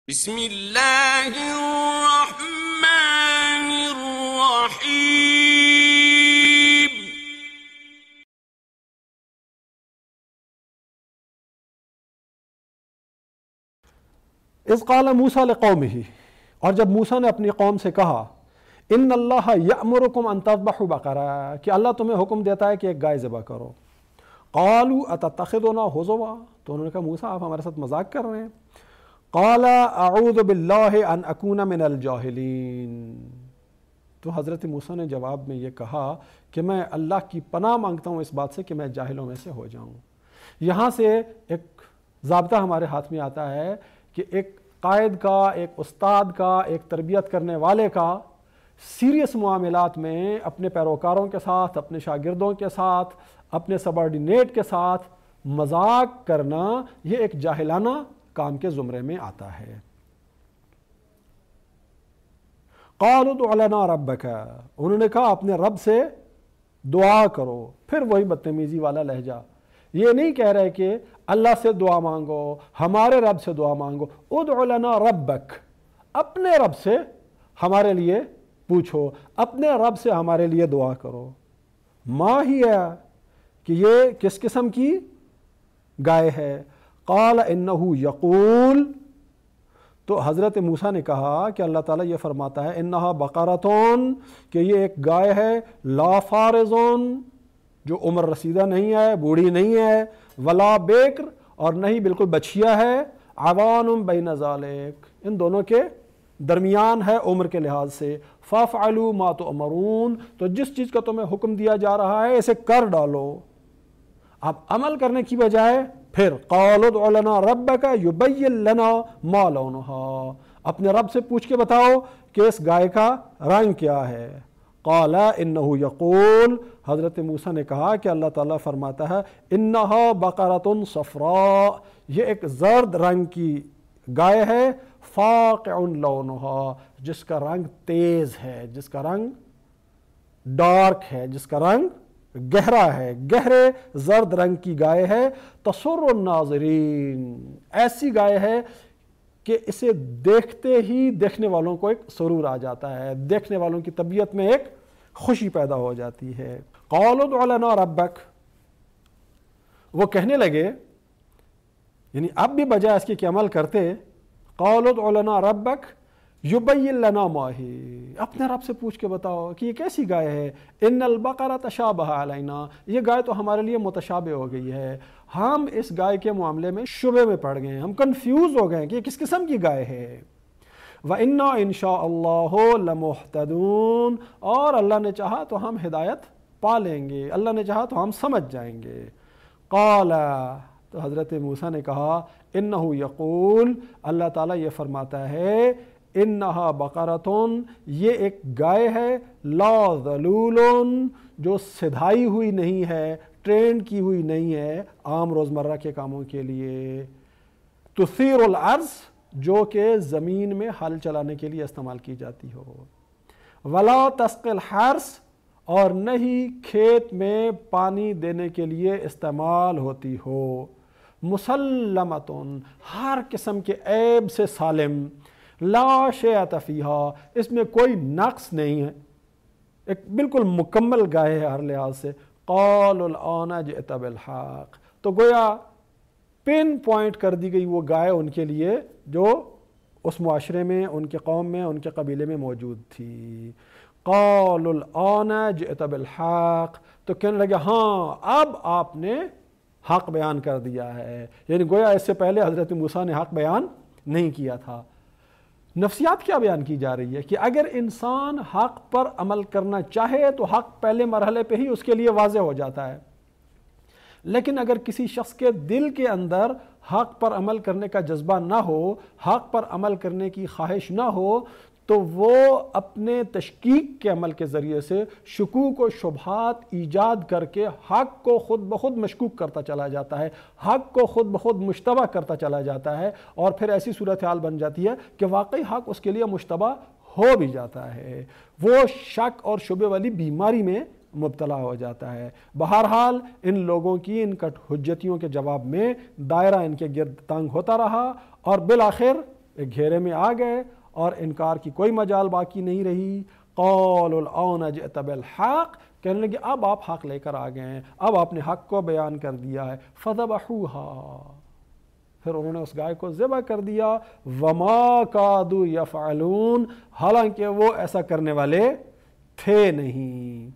بسم اللہ الرحمن الرحیم۔ اذ قال موسیٰ لقومہ، اور جب موسیٰ نے اپنی قوم سے کہا ان اللہ یأمرکم ان تذبحوا بقرہ، کہ اللہ تمہیں حکم دیتا ہے کہ ایک گائے ذبح کرو۔ قالوا اتتخذنا ہزوا، تو انہوں نے کہا موسیٰ آپ ہمارے ساتھ مذاق کر رہے ہیں۔ قال اعوذ باللہ ان اکون من الجاہلین، تو حضرت موسیٰ نے جواب میں یہ کہا کہ میں اللہ کی پناہ مانگتا ہوں اس بات سے کہ میں جاہلوں میں سے ہو جاؤں۔ یہاں سے ایک ضابطہ ہمارے ہاتھ میں آتا ہے کہ ایک قائد کا، ایک استاد کا، ایک تربیت کرنے والے کا سیریس معاملات میں اپنے پیروکاروں کے ساتھ، اپنے شاگردوں کے ساتھ، اپنے سبارڈینیٹ کے ساتھ مذاق کرنا یہ ایک جاہلانہ کام کے زمرے میں آتا ہے۔ قالوا ادع لنا ربک، انہوں نے کہا اپنے رب سے دعا کرو، پھر وہی بدتمیزی والا لہجہ، یہ نہیں کہہ رہے کہ اللہ سے دعا مانگو، ہمارے رب سے دعا مانگو، ادع لنا ربک، اپنے رب سے ہمارے لیے پوچھو، اپنے رب سے ہمارے لیے دعا کرو۔ ما ہی ہے کہ یہ کس قسم کی گائے ہے؟ قال انہ یقول، تو حضرت موسیٰ نے کہا کہ اللہ تعالیٰ یہ فرماتا ہے انہا بقرۃن، کہ یہ ایک گائے ہے، لا فارضن، جو عمر رسیدہ نہیں ہے، بوڑھی نہیں ہے، ولا بیکر، اور نہیں بالکل بچھیا ہے، عوان بین ذالک، ان دونوں کے درمیان ہے عمر کے لحاظ سے، فافعلوا ما تؤمرون، تو جس چیز کا تمہیں حکم دیا جا رہا ہے اسے کر ڈالو۔ اب عمل کرنے کی بجائے پھر قالوا ادع لنا ربک یبین لنا ما لونہا، اپنے رب سے پوچھ کے بتاؤ کہ اس گائے کا رنگ کیا ہے۔ قال انہ یقول، حضرت موسیٰ نے کہا کہ اللہ تعالیٰ فرماتا ہے انہا بقرۃ صفراء، یہ ایک زرد رنگ کی گائے ہے، فاقع لونہا، جس کا رنگ تیز ہے، جس کا رنگ ڈارک ہے، جس کا رنگ گہرا ہے، گہرے زرد رنگ کی گائے ہے، تسر الناظرین، ایسی گائے ہے کہ اسے دیکھتے ہی دیکھنے والوں کو ایک سرور آ جاتا ہے، دیکھنے والوں کی طبیعت میں ایک خوشی پیدا ہو جاتی ہے۔ قالوا ادع لنا ربک، وہ کہنے لگے، یعنی اب بھی بجائے اس کے کہ عمل کرتے، قالوا ادع لنا ربک یبین لنا ما ہی، اپنے رب سے پوچھ کے بتاؤ کہ یہ کیسی گائے ہے، ان البقرۃ تشابہ علینا، یہ گائے تو ہمارے لیے متشابہ ہو گئی ہے، ہم اس گائے کے معاملے میں شبے میں پڑ گئے ہیں، ہم کنفیوز ہو گئے ہیں کہ یہ کس قسم کی گائے ہے۔ وَإِنَّا إِن شَاءَ اللَّهُ لَمُهْتَدُونَ، اور اللہ نے چاہا تو ہم ہدایت پا لیں گے، اللہ نے چاہا تو ہم سمجھ جائیں گے۔ قال، تو حضرت موسیٰ نے کہا انہ یقول، اللہ تعالیٰ یہ فرماتا ہے انہا بقرۃن، یہ ایک گائے ہے، لا ذلول، جو سدھائی ہوئی نہیں ہے، ٹرینڈ کی ہوئی نہیں ہے عام روزمرہ کے کاموں کے لیے، تثیر الارض، جو کہ زمین میں ہل چلانے کے لیے استعمال کی جاتی ہو، ولا تسقی الحرث، اور نہیں کھیت میں پانی دینے کے لیے استعمال ہوتی ہو، مسلمتن، ہر قسم کے عیب سے سالم، لا شیء فیہا، اس میں کوئی نقص نہیں ہے، ایک بالکل مکمل گائے ہے ہر لحاظ سے۔ قالوا الآن جئت بالحق، تو گویا پن پوائنٹ کر دی گئی وہ گائے ان کے لیے جو اس معاشرے میں، ان کے قوم میں، ان کے قبیلے میں موجود تھی۔ قالوا الآن جئت بالحق، تو کہنے لگے ہاں اب آپ نے حق بیان کر دیا ہے، یعنی گویا اس سے پہلے حضرت موسیٰ نے حق بیان نہیں کیا تھا۔ نفسیات کیا بیان کی جا رہی ہے کہ اگر انسان حق پر عمل کرنا چاہے تو حق پہلے مرحلے پہ ہی اس کے لیے واضح ہو جاتا ہے، لیکن اگر کسی شخص کے دل کے اندر حق پر عمل کرنے کا جذبہ نہ ہو، حق پر عمل کرنے کی خواہش نہ ہو، تو وہ اپنے تشکیک کے عمل کے ذریعے سے شکوک و شبہات ایجاد کر کے حق کو خود بخود مشکوک کرتا چلا جاتا ہے، حق کو خود بخود مشتبہ کرتا چلا جاتا ہے، اور پھر ایسی صورتحال بن جاتی ہے کہ واقعی حق اس کے لیے مشتبہ ہو بھی جاتا ہے، وہ شک اور شبہ والی بیماری میں مبتلا ہو جاتا ہے۔ بہرحال ان لوگوں کی ان کٹ حجتیوں کے جواب میں دائرہ ان کے گرد تنگ ہوتا رہا، اور بالآخر ایک گھیرے میں آ گئے اور انکار کی کوئی مجال باقی نہیں رہی. قالوا الآن جئت بالحق، کہنے لگے اب آپ حق لے کر آ گئے ہیں، اب آپ نے حق کو بیان کر دیا ہے. فذبحوها، پھر انہوں نے اس گائے کو ذبح کر دیا. وما کادوا یفعلون، حالانکہ وہ ایسا کرنے والے تھے نہیں.